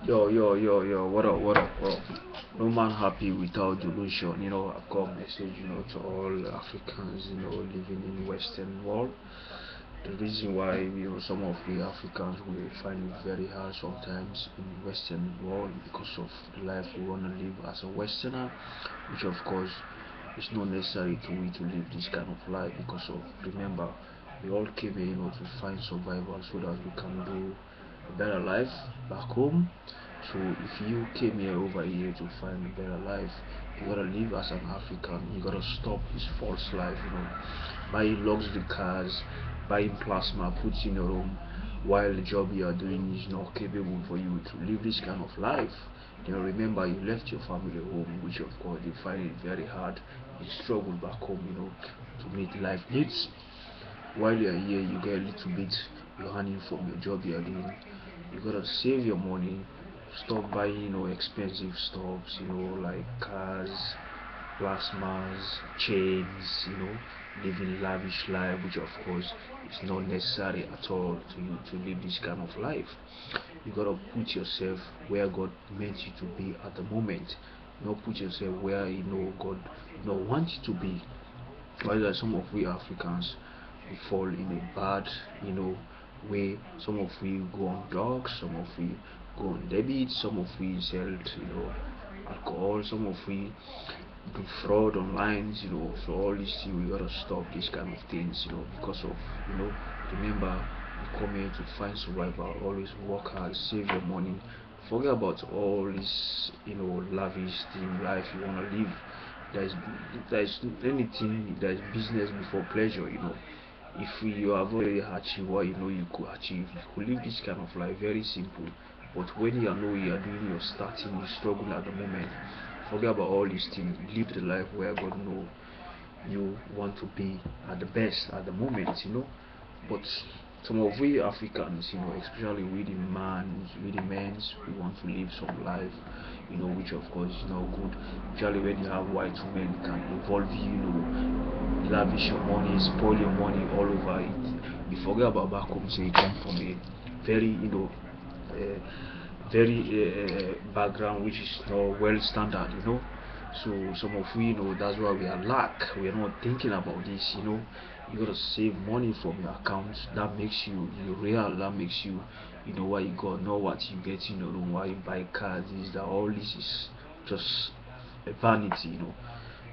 Yo, what up? No man happy without delusion. I've got a message, to all Africans, living in Western world. The reason why, some of the Africans will find it very hard sometimes in Western world because of the life we want to live as a Westerner, which of course is not necessary to we to live this kind of life because of, remember, we all came here, to find survival so that we can do a better life back home. So if you came here over here to find a better life, you gotta live as an African. You gotta stop this false life, buying luxury cars, buying plasma, put in your room, while the job you are doing is not capable for you to live this kind of life. Remember you left your family home, which of course you find it very hard. You struggle back home, to meet life needs. While you are here, you get a little bit you're earning from your job you are doing. You gotta save your money, stop buying, expensive stuffs, like cars, plasmas, chains, living lavish life, which of course is not necessary at all to you to live this kind of life. You gotta put yourself where God meant you to be at the moment. Not put yourself where God wants you to be. While some of we Africans we fall in a bad, way. Some of we go on drugs, some of we go on debit, some of we sell, alcohol, some of we do fraud online, so all these things we gotta stop these kind of things, because of, remember you come here to find survival, always work hard, save your money, forget about all this, lavish thing life you wanna live. There's anything, there's business before pleasure, if you have already achieved what you could achieve, you could live this kind of life very simple. But when you know you are doing your starting, you struggle at the moment, forget about all these things, live the life where God know you want to be at the best at the moment, but some of we Africans, especially we the men's, we want to live some life, which of course is not good. Usually when you have white women, it can involve you, lavish your money, spoil your money all over it. You forget about back home, so you come from a very, uh, very background which is not well standard, so some of we, that's why we are lack, we are not thinking about this, you gotta save money from your account. That makes you real, that makes you, why you got, know what you get in your room, why you buy cars, is that all this is just a vanity,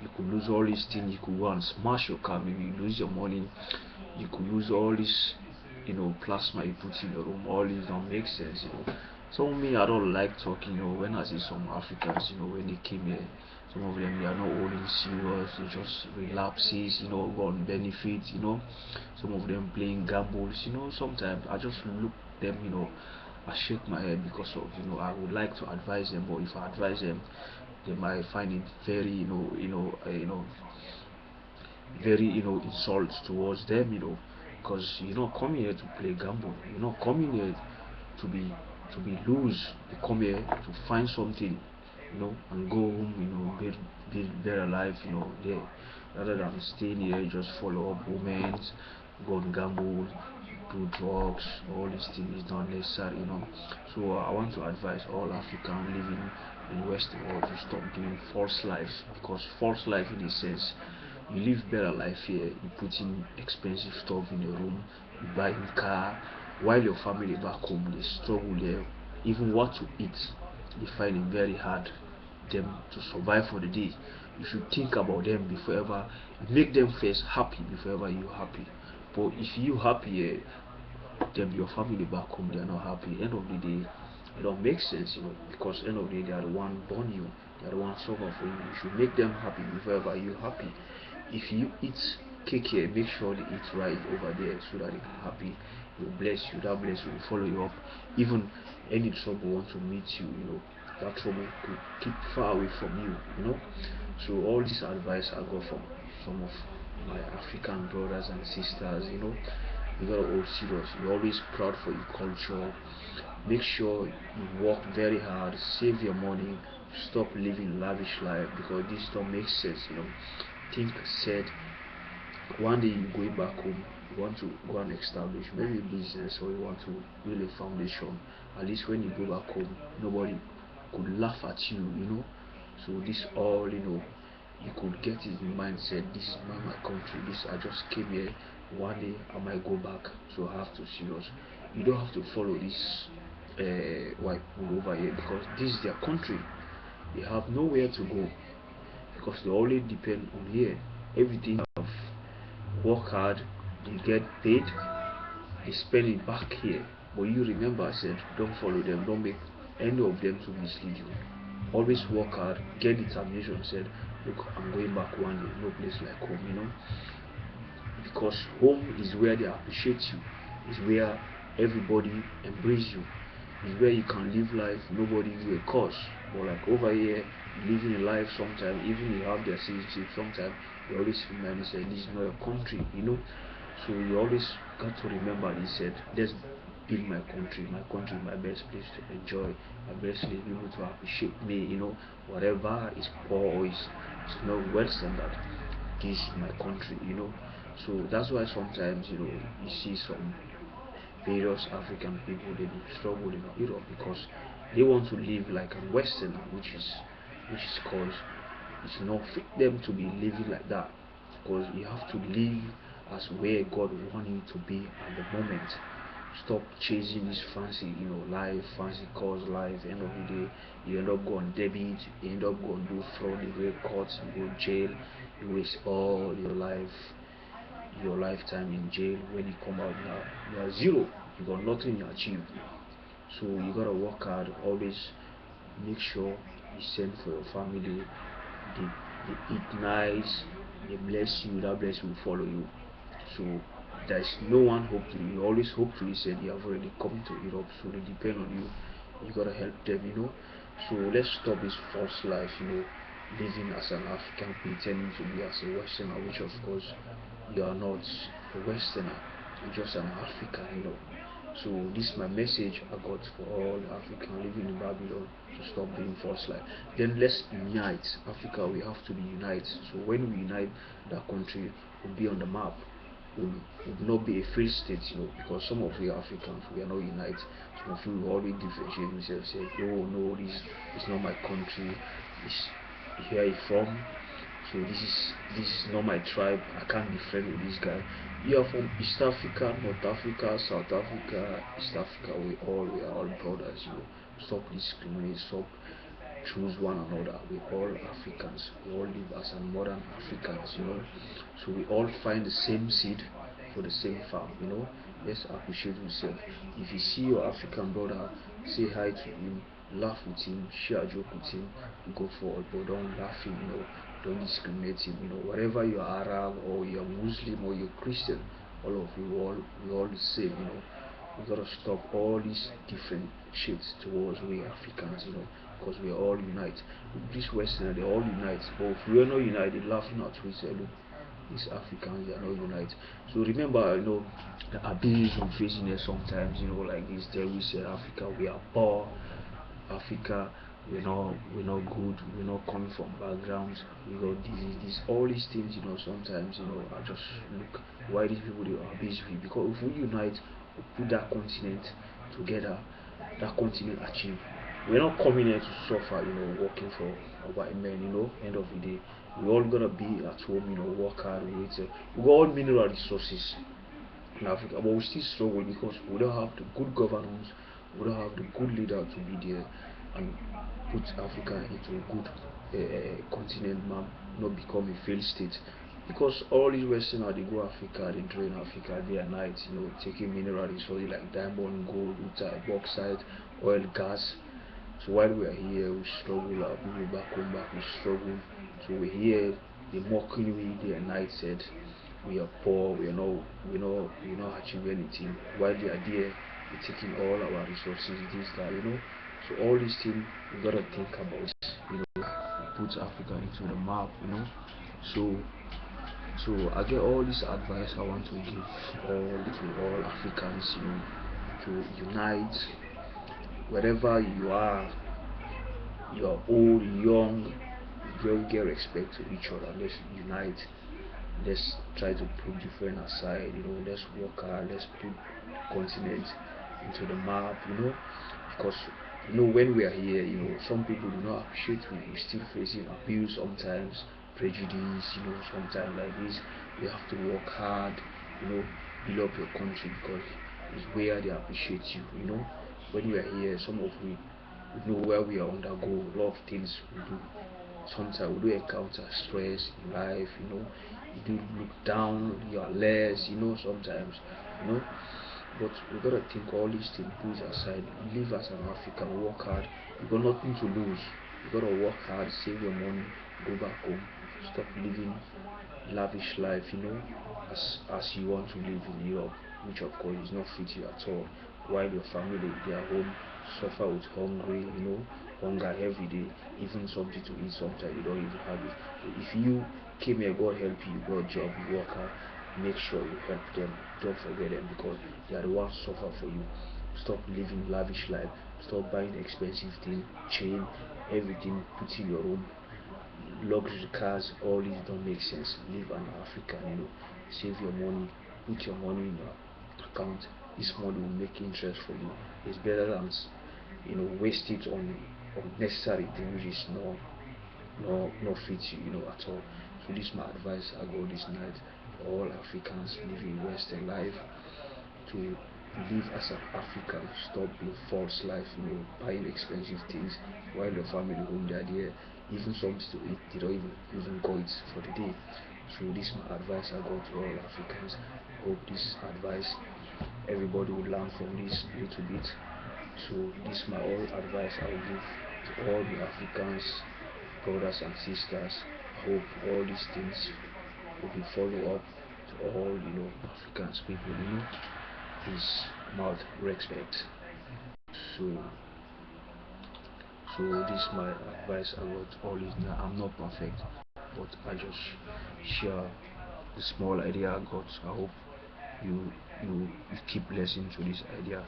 you could lose all these things, you could go and smash your car, maybe you lose your money, you could use all this, plasma you put in your room, all this don't make sense, so me, I don't like talking, when I see some Africans, when they came here, some of them they are not holding serious, they just relapses, go on benefits, some of them playing gambles, sometimes I just look them, I shake my head because of, I would like to advise them, but if I advise them, they might find it very, very, insult towards them, because you're not coming here to play gamble, you're not coming here to be lose, you come here to find something, and go home, build better life, there, rather than staying here just follow up women, go and gamble, do drugs, all these things is not necessary, so I want to advise all African living in Western world to stop doing false life, because false life in a sense, you live better life here, you put in expensive stuff in your room, you buy a car, while your family back home they struggle there, even what to eat they find it very hard them to survive for the day. You should think about them before ever, make them first happy before ever you happy. But if you happy, them your family back home they are not happy, end of the day it don't make sense, because end of the day they are the one born you, they are the one suffer for you. You should make them happy before ever you happy. If you eat cake here, make sure they eat right over there so that they can happy. Will bless you, that bless will follow you up. Even any trouble want to meet you, that trouble could keep far away from you, so all this advice I got from some of my African brothers and sisters, you gotta hold serious, you're always proud for your culture, make sure you work very hard, save your money, stop living lavish life, because this don't make sense, think said one day you going back home, you want to go and establish maybe a business, or you want to build a foundation, at least when you go back home, nobody could laugh at you, So this all, you could get it in mindset, this is not my country, this I just came here, one day I might go back, so I have to serious. You don't have to follow this white people over here, because this is their country. They have nowhere to go, because they only depend on here. Everything have work hard, they get paid, they spend it back here. But you remember, I said, don't follow them, don't make any of them to mislead you. Always work hard, get determination. Said, look, I'm going back one day, no place like home, because home is where they appreciate you, is where everybody embrace you, is where you can live life, nobody will cause. But like over here, living a life, sometimes even you have their citizenship, sometimes you always remind yourself this is not your country, so you always got to remember, he said, let's build my country, my best place to enjoy, my best place people to appreciate me, whatever is poor or is not well standard, this is my country, so that's why sometimes, you see some various African people, they do struggle in Europe, because they want to live like a Westerner, which is cause it's not fit them to be living like that, because you have to live as where God wants you to be at the moment. Stop chasing this fancy, life, fancy cause life. End of the day, you end up going debit, you end up going do fraud, you go court, you go jail, you waste all your lifetime in jail. When you come out, you are zero. You got nothing to achieve. So you gotta work hard. Always make sure you send for your family. They eat nice. They bless you. That blessing will follow you. So there's no one hope to you. You always hope to. You said you have already come to Europe, so they depend on you. You gotta help them. So let's stop this false life, living as an African, pretending to be as a Westerner, which of course you are not a Westerner. You're just an African. So this is my message I got for all the African living in Babylon, to stop being false life. Then let's unite. Africa, we have to be united. So when we unite, that country will be on the map. Would not be a failed state, because some of we Africans, we are not united. Some of we will always differentiate themselves, say, oh no, this is not my country, this here I from, so this is not my tribe, I can't be friends with this guy. You are from East Africa, North Africa, South Africa, East Africa, we are all brothers, Stop discriminating, stop choose one another. We all Africans, we all live as a modern Africans, so we all find the same seed for the same farm, Let's appreciate yourself. If you see your African brother, say hi to him, laugh with him, share a joke with him, go forward, but don't laugh him, don't discriminate him, whatever you're Arab or you're Muslim or you're Christian, all of you all the same, we gotta stop all these different shades towards we Africans, because we are all united. This Western, they all unite, but if we are not united, laughing at we say, look, these Africans, they are not united. So remember, the abuse we facing here sometimes, like this day we say Africa, we are poor, Africa, we're not good, we're not coming from backgrounds, we got this all these things, sometimes, I just look why these people they are busy, because if we unite, we put that continent together, that continent achieve. We're not coming here to suffer, working for white men, end of the day. We all gonna be at home, work hard, we got all mineral resources in Africa, but we still struggle because we don't have the good governance, we don't have the good leader to be there and put Africa into a good continent map, not become a failed state. Because all these Westerners, they go Africa, they drain Africa day and night, taking mineral resources like diamond, gold, bauxite, oil, gas. So while we are here, we struggle. Our people back home, we struggle. So we're here, they mocking we day and night, said we are poor, we're not achieving anything. While they are there, they're taking all our resources, this, that. So all these things we gotta think about, put Africa into the map, So I get all this advice I want to give all Africans, to unite. Wherever you are, you're old, young, you get respect to each other. Let's unite. let's try to put different aside, let's work hard, let's put continent into the map, because when we are here, some people do not appreciate we still facing abuse sometimes, prejudice, sometimes like this. We have to work hard, you know build up your country, because it's where they appreciate you. When we are here, some of we know where we are undergo a lot of things we do. Sometimes we do encounter stress in life, you do look down, you are less, sometimes, you know but we gotta think all these things, put it aside, live as an African, work hard. You got nothing to lose. You gotta work hard, save your money, go back home, stop living lavish life, as you want to live in Europe, which of course is not fit you at all. While your family, they are home, suffer with hunger every day, even something to eat sometimes you don't even have it. So if you came here, God help you, you got a job, you work hard, make sure you help them. Don't forget them, because they are the ones suffer for you. Stop living lavish life. Stop buying expensive things, chain, everything, put in your room, luxury cars. All this don't make sense. Live an African, save your money, put your money in your account. This money will make interest for you. It's better than waste it on unnecessary things which is not fit you, at all. So this is my advice I got this night for all Africans living Western life, to live as an African. Stop being false life, buying expensive things while your family home, they are there, even something to eat, they don't even go it for the day. So this is my advice I got to all Africans. Hope this advice everybody will learn from this little bit. So this is my all advice I will give to all the Africans, brothers and sisters. I hope all these things will be follow up to all Africans people, is mouth respect. So this is my advice about all listener. I'm not perfect, but I just share the small idea I got. I hope you you keep listening to this idea.